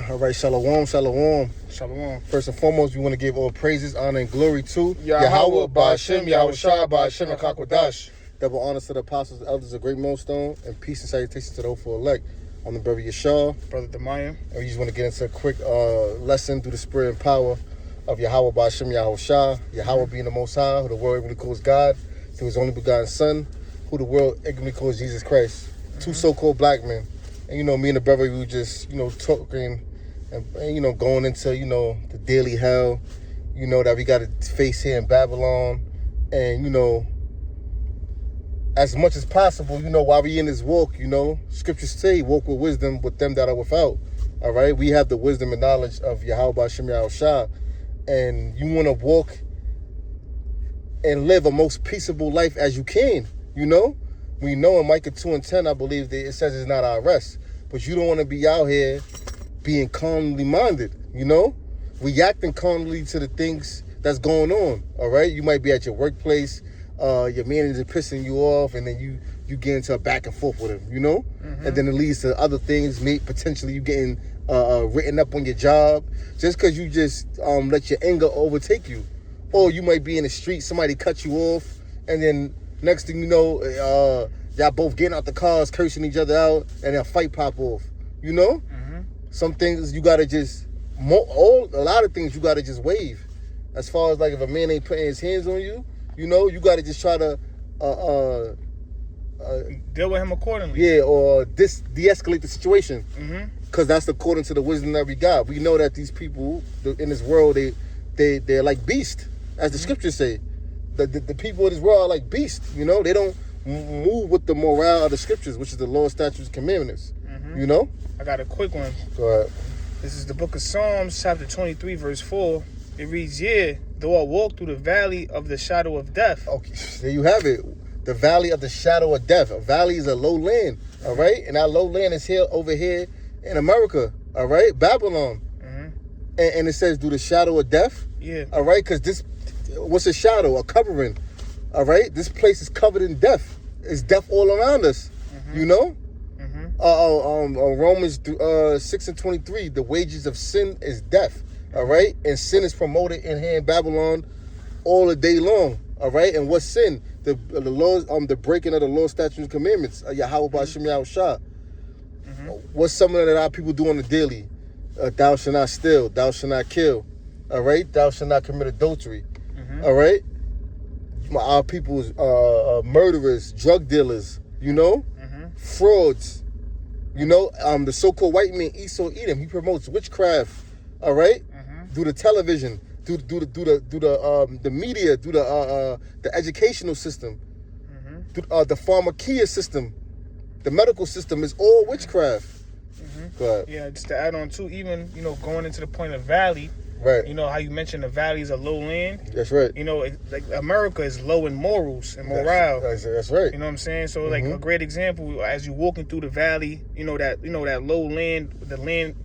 All right, shalom, shalom. Shalom. First and foremost, we want to give all praises, honor, and glory to Yahweh, Ba'ashem, Yahushua, Ba'ashem, and Kakwadash. Double honors to the apostles, the elders, a great millstone, and peace and salutations to those for elect. I'm the brother Yashar. Brother Demaya. And we just want to get into a quick lesson through the spirit and power of Yahweh, Ba'ashem, Yahushua. Yahweh being the Most High, who the world ignorantly calls God, through His only begotten Son, who the world ignorantly calls Jesus Christ. Two so-called black men. And, me and the brother, we were just, talking and going into, the daily hell, that we got to face here in Babylon. And, as much as possible, while we in this walk, scriptures say, walk with wisdom with them that are without. All right? We have the wisdom and knowledge of Yahweh Ba'ashem Yahushua. And you want to walk and live a most peaceable life as you can, We know in Micah 2:10, I believe that it says it's not our rest. But you don't want to be out here being carnally minded, We acting carnally to the things that's going on, all right? You might be at your workplace, your manager pissing you off, and then you get into a back and forth with him, And then it leads to other things, maybe potentially you getting written up on your job just because you just let your anger overtake you. Or you might be in the street, somebody cut you off, and then next thing you know, y'all both getting out the cars, cursing each other out, and a fight pop off. Some things you gotta just a lot of things you gotta just wave. As far as like if a man ain't putting his hands on you, you gotta just try to deal with him accordingly. Yeah, or de-escalate the situation. Because that's according to the wisdom that we got. We know that these people in this world, they're like beasts, as the scriptures say. The people of this world are like beasts, They don't move with the morale of the scriptures, which is the law, statutes, and commandments, I got a quick one. Go ahead. This is the book of Psalms, chapter 23, verse 4. It reads, though I walk through the valley of the shadow of death. Okay, there you have it. The valley of the shadow of death. A valley is a low land, all right? And our low land is over here in America, all right? Babylon. And it says, through the shadow of death. Yeah. All right? Because what's a shadow? A covering, all right? This place is covered in death. It's death all around us, Romans 6:23, the wages of sin is death, all right? And sin is promoted in here in Babylon all the day long, all right? And what's sin? The laws, the breaking of the law, statutes, and commandments. Yahweh Ba'ashem Yahushua. What's something that our people do on the daily? Thou shalt not steal, thou shalt not kill, all right? Thou shalt not commit adultery, all right? Our people is murderers, drug dealers, frauds, the so-called white man Esau Edom. He promotes witchcraft, all right? Through the television, through the media, through the educational system, through the pharmacia system, the medical system is all witchcraft. Go ahead. Yeah, just to add on too, even going into the point of valley. Right. How you mentioned the valley is a low land. That's right. Like America is low in morals and morale. That's right. You know what I'm saying? So like a great example, as you walking through the valley, that low land,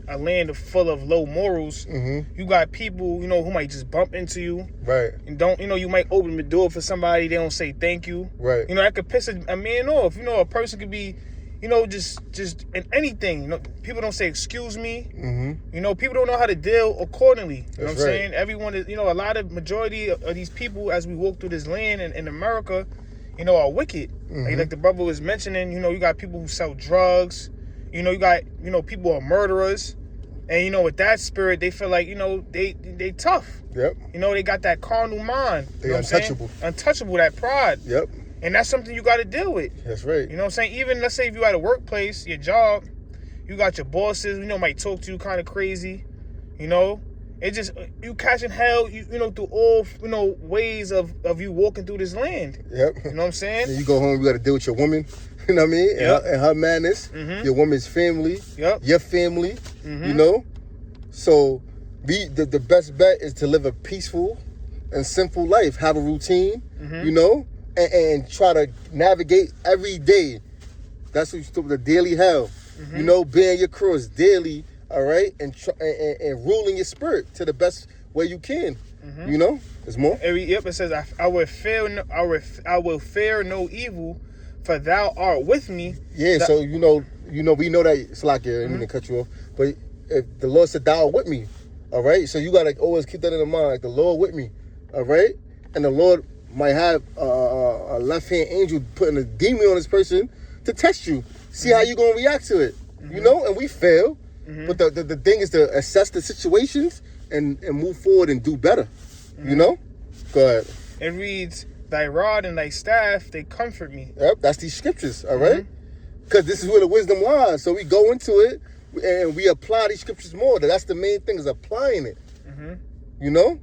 a land full of low morals. You got people, who might just bump into you. Right. And don't, you might open the door for somebody, they don't say thank you. Right. That could piss a man off. A person could be, just in anything. People don't say excuse me. People don't know how to deal accordingly. You know what I'm saying? Everyone is, majority of these people as we walk through this land in America, are wicked. Like the brother was mentioning, you got people who sell drugs. You got, people who are murderers. And, with that spirit, they feel like, they tough. Yep. They got that carnal mind. They untouchable. Untouchable, that pride. Yep. And that's something you got to deal with. That's right. You know what I'm saying? Even, let's say if you at a workplace, your job, you got your bosses, might talk to you kind of crazy, It just, you catching hell, through all, ways of you walking through this land. Yep. You know what I'm saying? Then you go home, you got to deal with your woman, you know what I mean? Yep. And her madness, your woman's family, your family, So the best bet is to live a peaceful and simple life. Have a routine, and try to navigate every day. That's what you do, the daily hell. Bearing your cross daily, all right, and ruling your spirit to the best way you can. There's more. It says, I will fear no evil, for thou art with me. Yeah, so we know that it's like, I didn't mean to cut you off, but if the Lord said, "Thou art with me," all right. So you gotta always keep that in mind, like the Lord with me, all right. And the Lord might have a left hand angel putting a demon on this person to test you, see how you gonna react to it, you know. And we fail, but the thing is to assess the situations and move forward and do better, you know. Go ahead. It reads, "Thy rod and thy staff, they comfort me." Yep, that's these scriptures, all right? Because this is where the wisdom lies. So we go into it and we apply these scriptures more. That's the main thing, is applying it. You know?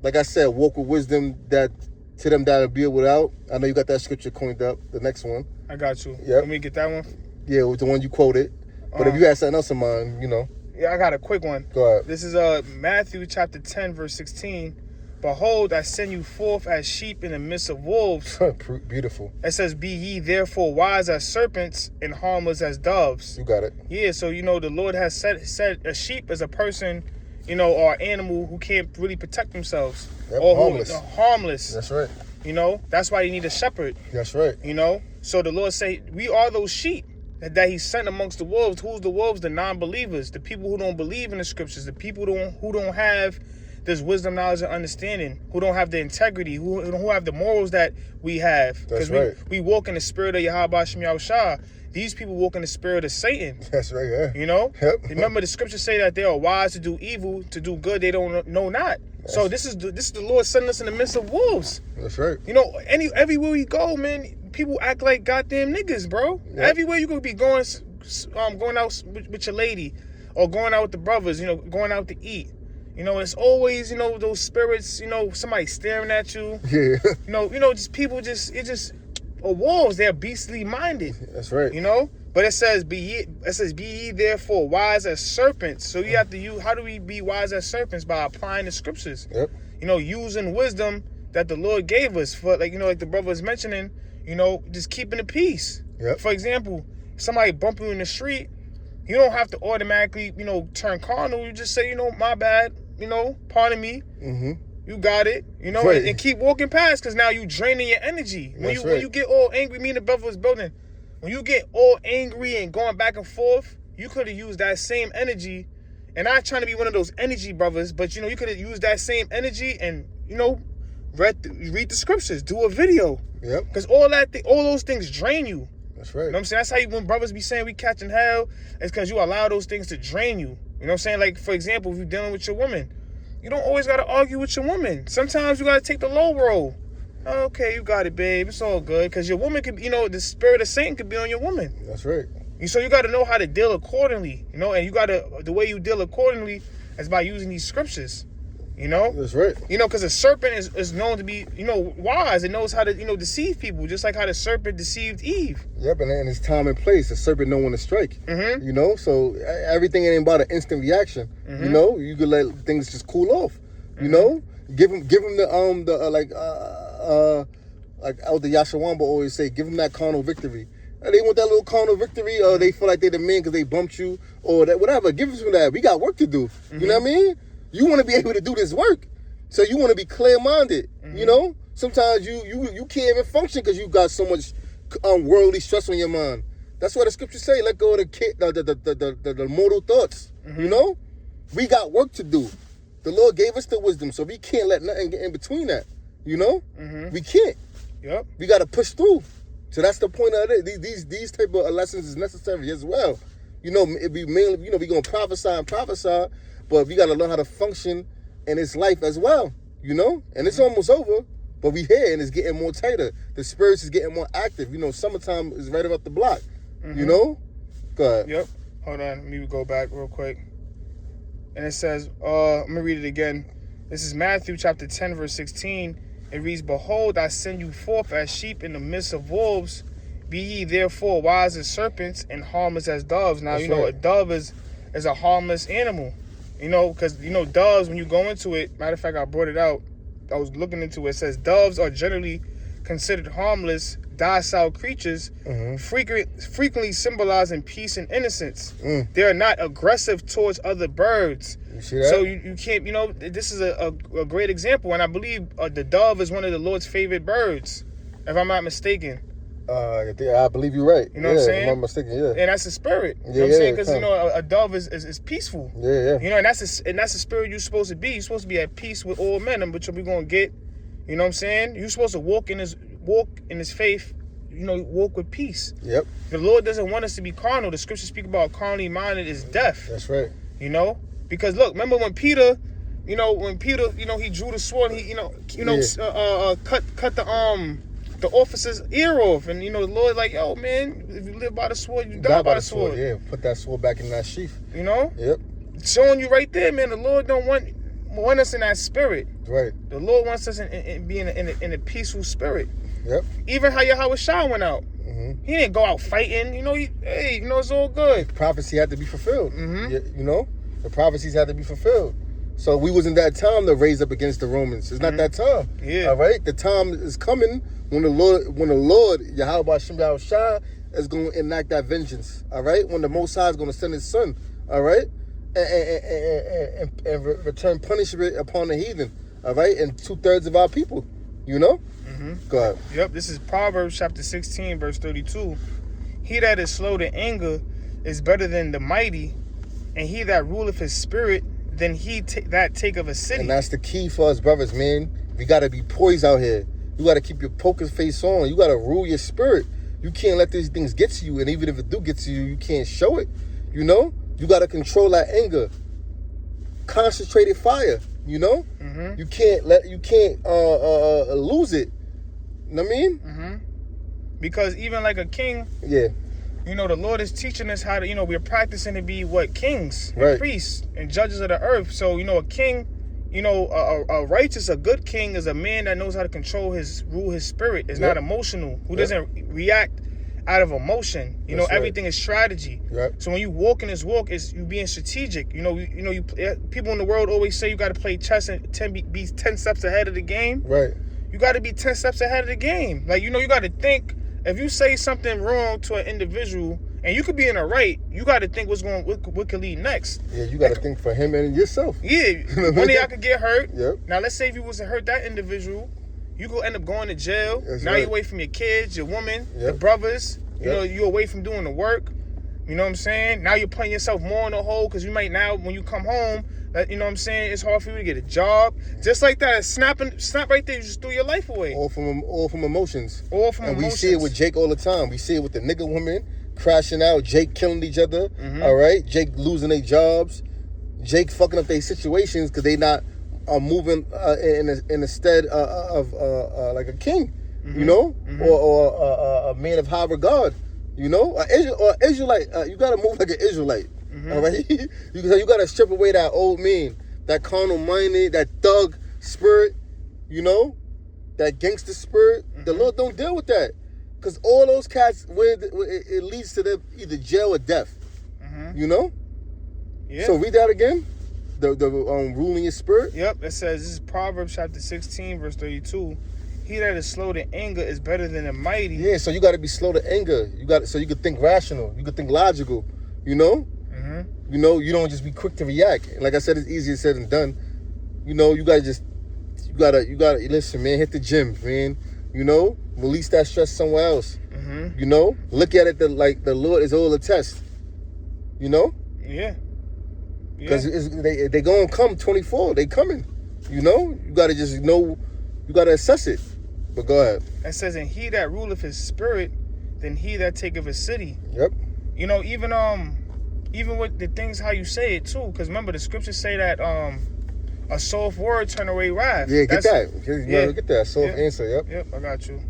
Like I said, walk with wisdom that to them that will be without. I know you got that scripture coined up. The next one. I got you. Yep. Let me get that one. Yeah, it was the one you quoted. But if you had something else in mind, you know. Yeah, I got a quick one. Go ahead. This is Matthew chapter 10, verse 16. "Behold, I send you forth as sheep in the midst of wolves." Beautiful. It says, "Be ye therefore wise as serpents and harmless as doves." You got it. Yeah, so, you know, the Lord has said a sheep is a person, you know, or animal who can't really protect themselves. Yep, or harmless. Who, harmless. That's right. You know, that's why you need a shepherd. That's right. You know, so the Lord say, we are those sheep that he sent amongst the wolves. Who's the wolves? The non-believers, the people who don't believe in the scriptures, the people who don't have this wisdom, knowledge, and understanding, who don't have the integrity, who have the morals that we have. That's right. We walk in the spirit of Yahweh Shem Yahushua. These people walk in the spirit of Satan. That's right, yeah. You know? Yep. Remember, the scriptures say that they are wise to do evil, to do good they don't know not. So this is the Lord sending us in the midst of wolves. That's right. You know, everywhere we go, man, people act like goddamn niggas, bro. Yep. Everywhere you could be going out with your lady, or going out with the brothers, you know, going out to eat. You know, it's always, you know, those spirits, you know, somebody staring at you. Yeah. You know, just people are wolves. They're beastly minded. That's right. You know? But it says, be ye therefore wise as serpents. So you have to use, how do we be wise as serpents? By applying the scriptures. Yep. You know, using wisdom that the Lord gave us for, like, you know, like the brother was mentioning, you know, just keeping the peace. Yep. For example, somebody bump you in the street, you don't have to automatically, you know, turn carnal. You just say, you know, my bad, you know, pardon me. You got it, you know, right. and keep walking past, because now you draining your energy. When you get all angry, me and the brother was building, when you get all angry and going back and forth, you could have used that same energy. And I'm trying to be one of those energy brothers, but, you know, you could have used that same energy and, you know, read the scriptures, do a video. Yep. Because all those things drain you. That's right. You know what I'm saying? That's how when brothers be saying we catching hell, it's because you allow those things to drain you. You know what I'm saying? Like, for example, if you're dealing with your woman, you don't always got to argue with your woman. Sometimes you got to take the low road. Okay, you got it, babe. It's all good. Because your woman could, you know, the spirit of Satan could be on your woman. That's right. So you got to know how to deal accordingly, you know, and you got to, the way you deal accordingly is by using these scriptures, you know? That's right. You know, because a serpent is known to be, you know, wise. It knows how to, you know, deceive people, just like how the serpent deceived Eve. Yep, and it's time and place. The serpent know when to strike. You know, so everything ain't about an instant reaction. You know, you could let things just cool off. You know, give him like Elder Yashawamba always say, give him that carnal victory. And they want that little carnal victory, or they feel like they're the man because they bumped you, or that whatever. Give us that. We got work to do. You know what I mean? You want to be able to do this work, so you want to be clear-minded. You know, sometimes you can't even function because you got so much worldly stress on your mind. That's what the scriptures say. Let go of the mortal thoughts. You know, we got work to do. The Lord gave us the wisdom, so we can't let nothing get in between that. You know, we can't. Yep. We got to push through. So that's the point of it. These type of lessons is necessary as well. You know, it be mainly, you know, we gonna prophesy, but we gotta learn how to function in this life as well. You know, and it's almost over, but we here and it's getting more tighter. The spirits is getting more active. You know, summertime is right about the block. You know, go ahead. Yep. Hold on, let me go back real quick. And it says, I'm gonna read it again. This is Matthew chapter 10, verse 16. It reads, "Behold, I send you forth as sheep in the midst of wolves. Be ye therefore wise as serpents and harmless as doves." Now, you know, a dove is a harmless animal. You know, because, you know, doves, when you go into it, matter of fact, I brought it out. I was looking into it. It says, doves are generally considered harmless, docile creatures, frequently symbolizing peace and innocence. They are not aggressive towards other birds. You see that? So you can't, you know, this is a great example. And I believe the dove is one of the Lord's favorite birds, if I'm not mistaken. I believe you're right. You know what I'm saying? I'm not mistaken. Yeah, and that's the spirit. You know what I'm saying? Because a dove is peaceful. Yeah. You know, and that's the spirit you're supposed to be. You're supposed to be at peace with all men, which we're gonna get. You know what I'm saying? You're supposed to walk in his faith. You know, walk with peace. Yep. The Lord doesn't want us to be carnal. The scriptures speak about carnally minded is death. That's right. You know, because look, remember when Peter, he drew the sword. He, cut the officer's ear off, and the Lord like, yo, man, if you live by the sword, you die by the sword. Yeah, put that sword back in that sheath. You know. Yep. Showing you right there, man. The Lord don't want us in that spirit. Right. The Lord wants us in being in a peaceful spirit. Yep. Even how Yahweh Shah went out. Mm-hmm. He didn't go out fighting. It's all good. Prophecy had to be fulfilled. Mm-hmm. The prophecies had to be fulfilled. So we wasn't that time to raise up against the Romans. It's not that time. Yeah. All right. The time is coming when the Lord Yahweh Shem Shah is going to enact that vengeance. All right. When the Most High is going to send His Son. All right. And return punishment upon the heathen. All right. And 2/3 of our people. Mm-hmm. Go ahead. Yep. This is Proverbs chapter 16, verse 32. He that is slow to anger is better than the mighty, and he that ruleth his spirit than he that taketh a city. And that's the key for us brothers, man. We got to be poised out here. You got to keep your poker face on. You got to rule your spirit. You can't let these things get to you. And even if it do get to you, you can't show it. You got to control that anger. Concentrated fire. Mm-hmm. You can't lose it. You know what I mean? Mm-hmm. Because even like a king, yeah. The Lord is teaching us how to, we're practicing to be kings, right, and priests, and judges of the earth. So, a king, a righteous, a good king is a man that knows how to rule his spirit, is not emotional, who doesn't react out of emotion. Everything is strategy. Yep. So when you walk in this walk, is you being strategic. People in the world always say you got to play chess and be 10 steps ahead of the game. Right. You got to be 10 steps ahead of the game. Like, you got to think. If you say something wrong to an individual, and you could be in the right, you got to think what could lead next. Yeah, you got to think for him and yourself. Yeah, one day I could get hurt. Yep. Now, let's say if you was to hurt that individual, you could end up going to jail. That's now right. You're away from your kids, your woman, Yep. your brothers. Yep. You're away from doing the work. You know what I'm saying? Now you're putting yourself more in the hole because you might now, when you come home, you know what I'm saying, it's hard for you to get a job. Just like that, snap right there, you just threw your life away. All from emotions. All from emotions. And we see it with Jake all the time. We see it with the nigga women crashing out, Jake killing each other. Mm-hmm. All right, Jake losing their jobs, Jake fucking up their situations because they not moving in a stead of like a king, Mm-hmm. Mm-hmm. or a man of high regard, or Israelite. You gotta move like an Israelite. Mm-hmm. All right, you gotta strip away that old man, that carnal minded, that thug spirit, that gangster spirit. Mm-hmm. The Lord don't deal with that, because all those cats, it leads to them either jail or death. Mm-hmm. Yeah. So read that again. The ruling your spirit. Yep. It says, this is Proverbs chapter 16, verse 32. He that is slow to anger is better than the mighty. Yeah. So you got to be slow to anger. So you could think rational. You could think logical. Mm-hmm. You don't just be quick to react. And like I said, it's easier said than done. You gotta listen, man. Hit the gym, man. Release that stress somewhere else. Mm-hmm. Look at it like the Lord is all a test. Yeah. Because they gonna come 24. They coming. You gotta just know. You gotta assess it. But go ahead. It says, and he that ruleth his spirit, then he that taketh a city. Yep. Even with the things how you say it too, because remember the scriptures say that a soft word turn away wrath. Yeah, get that soft answer. Yep. Yep, I got you.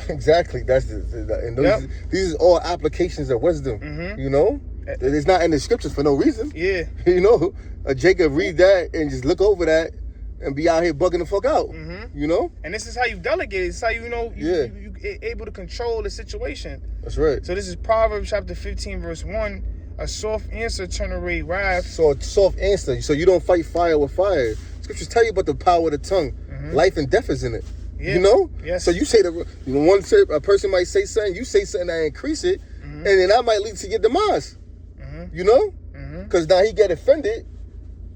Exactly. That's and these are all applications of wisdom. Mm-hmm. It's not in the scriptures for no reason. Yeah. Jacob read that and just look over that and be out here bugging the fuck out. Mm-hmm. And this is how you delegate. It's how you able to control the situation. That's right. So this is Proverbs chapter 15, verse 1. A soft answer turn away wrath. So a soft answer. So you don't fight fire with fire. Scriptures tell you about the power of the tongue. Mm-hmm. Life and death is in it. Yeah. Yes. So you say a person might say something, you say something that increase it, and then that might lead to your demise. Because now he get offended,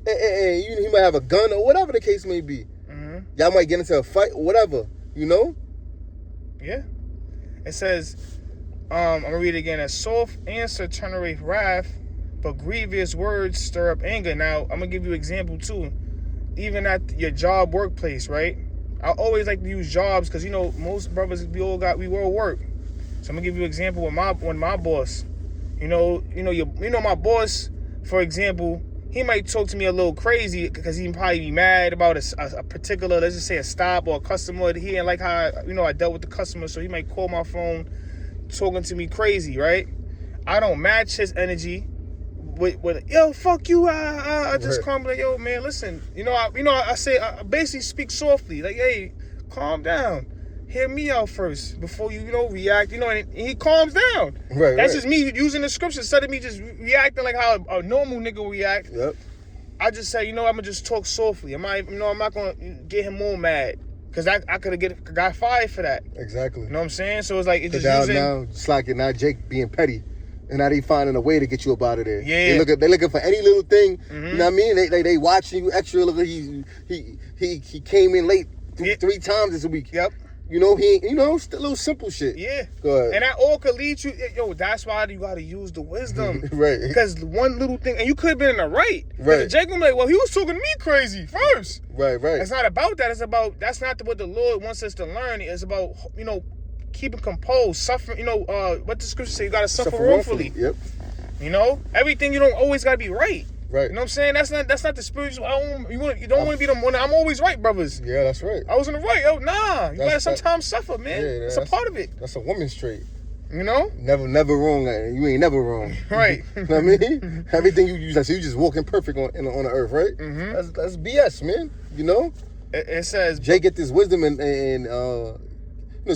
and he might have a gun or whatever the case may be. Y'all might get into a fight or whatever. Yeah. It says, I'm gonna read it again. A soft answer turneth wrath, but grievous words stir up anger. Now, I'm gonna give you an example too. Even at your job, workplace, right? I always like to use jobs because, you know, most brothers, we all work. So I'm gonna give you an example with my boss. You know my boss, for example, he might talk to me a little crazy because he probably be mad about a particular, let's just say a stop or a customer. He didn't like how, I dealt with the customer, so he might call my phone talking to me crazy, right? I don't match his energy with yo, fuck you. I just calm like, yo, man, listen. I basically speak softly, like, hey, calm down. Hear me out first before you react. And he calms down. Right. That's just me using the scripture instead of me just reacting like how a normal nigga will react. Yep. I just say, I'm gonna just talk softly. I'm not gonna get him more mad. Cause I could have got fired for that. Exactly. You know what I'm saying? So it's like it's just now it's like now Jake being petty, and now they finding a way to get you up out of there. Yeah. They looking for any little thing. Mm-hmm. You know what I mean? They watching you extra. Look, he came in late 3 times this week. Yep. Still little simple shit. Yeah. Go ahead. And that all could lead you. Yo, that's why you got to use the wisdom. Right. Because one little thing, and you could have been in the right. Right. Jake gonna be like, well, he was talking to me crazy first. Right. It's not about that. It's about, that's not what the Lord wants us to learn. It's about, keeping composed, suffering. What the scripture say? You got to suffer wrongfully. Yep. Everything, you don't always got to be right. Right. You know what I'm saying? That's not the spiritual. You don't want to be the one. I'm always right, brothers. Yeah, that's right. I was in the right. Yo, nah. You gotta sometimes suffer, man. Yeah, it's a part of it. That's a woman's trait. Never wrong. You ain't never wrong. Right. You know what I mean? Everything you use, so you just walking perfect on the earth, right? Mm-hmm. That's BS, man. It says Jay get this wisdom and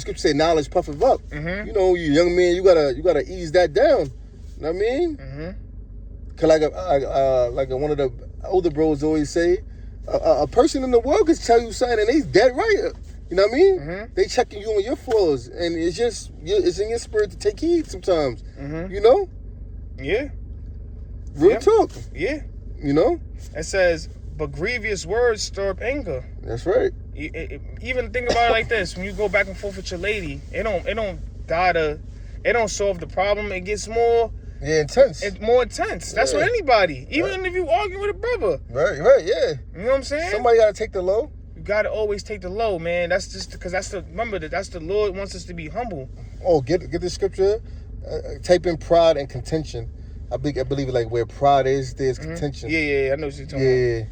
scripture say knowledge puffeth up. Mm-hmm. You young man, you gotta ease that down. You know what I mean? Mm-hmm. Cause like one of the older bros always say, a person in the world can tell you something and they dead right. You know what I mean? Mm-hmm. They checking you on your flaws, and it's in your spirit to take heed sometimes. Mm-hmm. Yeah. Real talk. Yeah. It says, but grievous words stir up anger. That's right. Even think about it like this: when you go back and forth with your lady, it don't solve the problem. It gets more. Yeah, intense. It's more intense. That's with anybody. Even if you argue with a brother. Right, yeah. You know what I'm saying? Somebody got to take the low. You got to always take the low, man. That's just because that's the Lord wants us to be humble. Oh, get the scripture. Type in pride and contention. I believe it like where pride is, there's contention. Yeah. I know what you're talking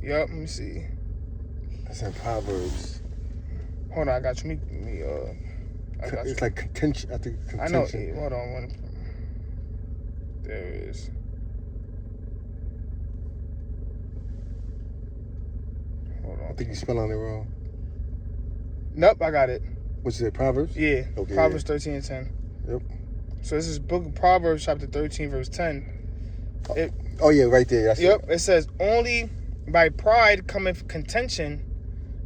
about. Let me see. That's in Proverbs. Hold on, I got you. It's like contention. I think contention. I know. Hold on. There it is. Hold on. I think you spelling it wrong. Nope, I got it. What's it? Proverbs? Yeah. Okay, Proverbs 13 and 10. Yep. So this is book of Proverbs, chapter 13, verse 10. Right there. It says, only by pride cometh contention,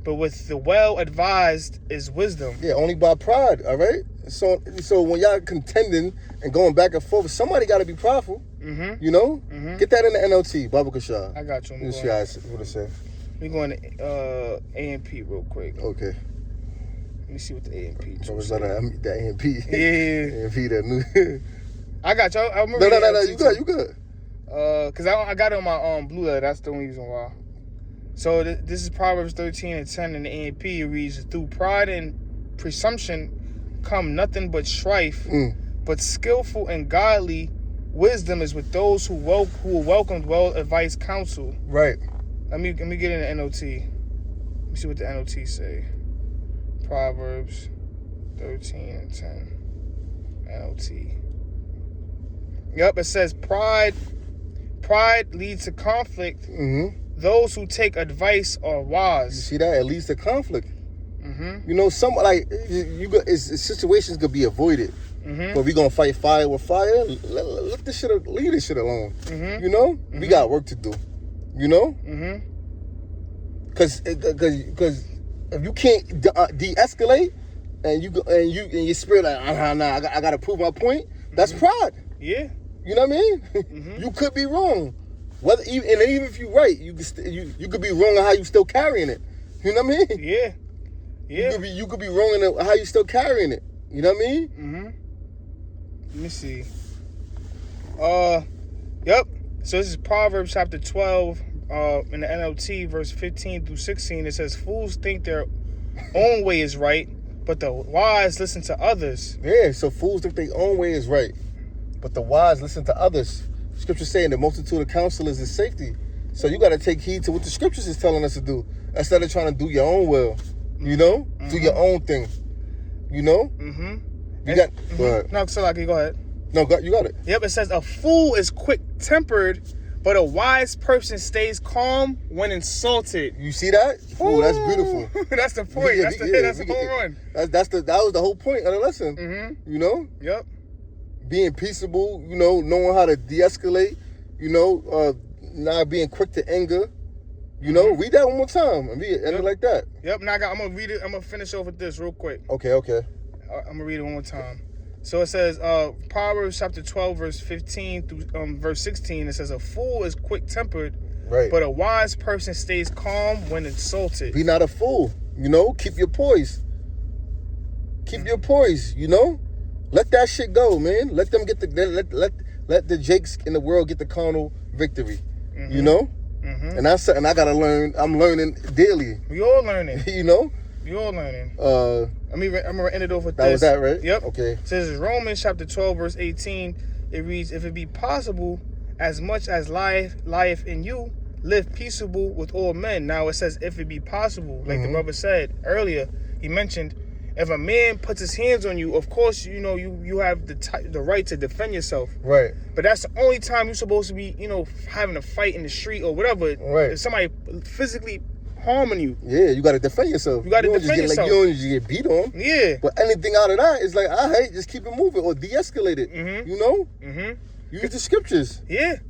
but with the well-advised is wisdom. Yeah, only by pride, all right? So when y'all contending and going back and forth, somebody got to be prideful, Mm-hmm. Get that in the NLT, Bible Kashah. I got you. Let me see what it says. We're going to A&P real quick. Okay. Let me see what the A&P So it's like the A&P. Yeah. A&P, that new. I got you. I remember. No, you good. Because I got it on my blue letter. That's the only reason why. So this is Proverbs 13 and 10 in the A&P. It reads, through pride and presumption come nothing but strife, but skillful and godly wisdom is with those who welcomed well-advised counsel. Right. Let me get in the NOT. Let me see what the NOT say. Proverbs 13 and 10. NOT. Yep, it says pride leads to conflict. Mm-hmm. Those who take advice are wise. You see that? It leads to conflict. Mm-hmm. Some situations could be avoided. Mm-hmm. But if we're gonna fight fire with fire, leave this shit alone. Mm-hmm. Mm-hmm. We got work to do. Mm-hmm. Because if you can't de-escalate and your spirit like I gotta prove my point, that's pride. Yeah. You know what I mean? Mm-hmm. You could be wrong. Even if you're right, you could be wrong on how you still carrying it. You know what I mean? Yeah. Yeah. You could be wrong in how you still carrying it. You know what I mean? Mm-hmm. Let me see. Yep. So this is Proverbs chapter 12, in the NLT, verse 15 through 16. It says, "Fools think their own way is right, but the wise listen to others." Yeah, so fools think their own way is right, but the wise listen to others. Scripture saying the multitude of counselors is safety. So you got to take heed to what the scriptures is telling us to do instead of trying to do your own will. You know, do your own thing. You know. Mm-hmm. You got. Go ahead. No, Salaki, go ahead. No, you got it. Yep. It says a fool is quick-tempered, but a wise person stays calm when insulted. You see that? Ooh, that's beautiful. That's the point. That's the home run. That was the whole point of the lesson. Mm-hmm. You know. Yep. Being peaceable. You know, knowing how to de-escalate. You know, not being quick to anger. You know, read that one more time and end it like that. Yep. Now I'm gonna read it. I'm gonna finish off with this real quick. Okay. I'm gonna read it one more time. So it says, Proverbs chapter 12, verse 15 through verse 16. It says, "A fool is quick-tempered, right, but a wise person stays calm when insulted." Be not a fool. You know, keep your poise. Keep your poise. You know, let that shit go, man. Let them get let the Jakes in the world get the carnal victory. You know. Mm-hmm. And that's something I gotta learn. I'm learning daily. We all learning. You know. We all learning. I'm gonna end it off with that this. Was that right? Yep. Okay. It says Romans chapter 12, verse 18. It reads, "If it be possible, as much as lieth in you, live peaceable with all men." Now it says, "If it be possible," like the brother said earlier. He mentioned, if a man puts his hands on you, of course, you know you have the right to defend yourself. Right. But that's the only time you're supposed to be, having a fight in the street or whatever. Right. If somebody physically harming you. Yeah, you got to defend yourself. You got to defend yourself. You don't just get beat on. Yeah. But anything out of that is like, all right, just keep it moving or de-escalate it. Mm-hmm. You know? Mm-hmm. Use the scriptures. Yeah.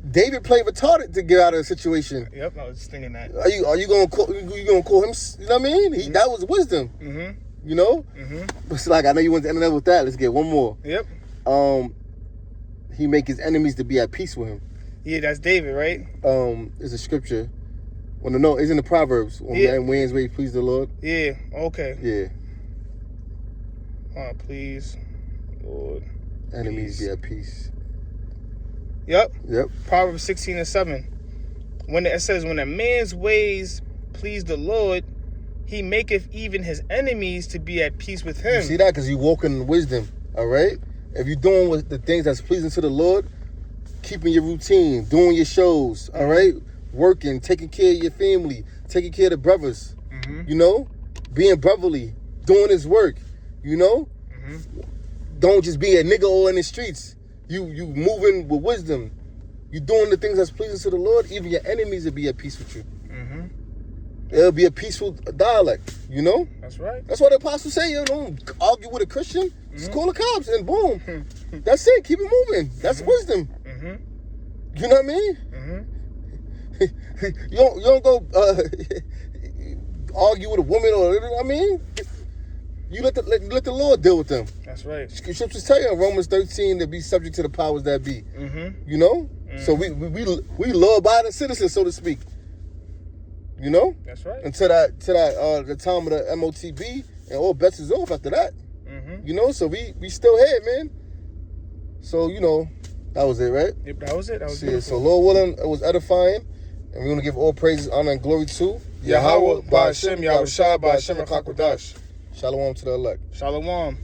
David played retarded to get out of the situation. Yep, I was just thinking that. Are you gonna call him? You know what I mean? That was wisdom. Mm-hmm. You know? Mm-hmm. But it's like, I know you want to end up with that. Let's get one more. Yep. He make his enemies to be at peace with him. Yeah, that's David, right? It's a scripture. Well, no, it's in the Proverbs. When man wins, way please the Lord. Yeah. Okay. Yeah. Please, Lord. Enemies be at peace. Yep. Yep. Proverbs 16:7. When it says, "When a man's ways please the Lord, he maketh even his enemies to be at peace with him." You see that? Because you walk in wisdom. All right. If you're doing the things that's pleasing to the Lord, keeping your routine, doing your shows. All right. Working, taking care of your family, taking care of the brothers. You know, being brotherly, doing his work. You know, don't just be a nigga all in the streets. You moving with wisdom. You doing the things that's pleasing to the Lord. Even your enemies will be at peace with you. It'll be a peaceful dialect. You know. That's right. That's what the apostles say. You don't argue with a Christian. Just call the cops and boom. That's it. Keep it moving. That's wisdom. You know what I mean? You don't go argue with a woman or, you know what I mean? You let the Lord deal with them. That's right. Scriptures tell you in Romans 13 to be subject to the powers that be. You know? So we law-abiding citizens, so to speak. You know? That's right. Until the time of the MOTB, and all bets is off after that. You know? So we still here, man. So, you know, that was it, right? Yep, that was it. That was it. So Lord willing, it was edifying. And we're going to give all praises, honor, and glory to Yahweh, by Hashem, Yahweh Shai, by Hashem, HaKakodash. Shalom to the elect. Shalom.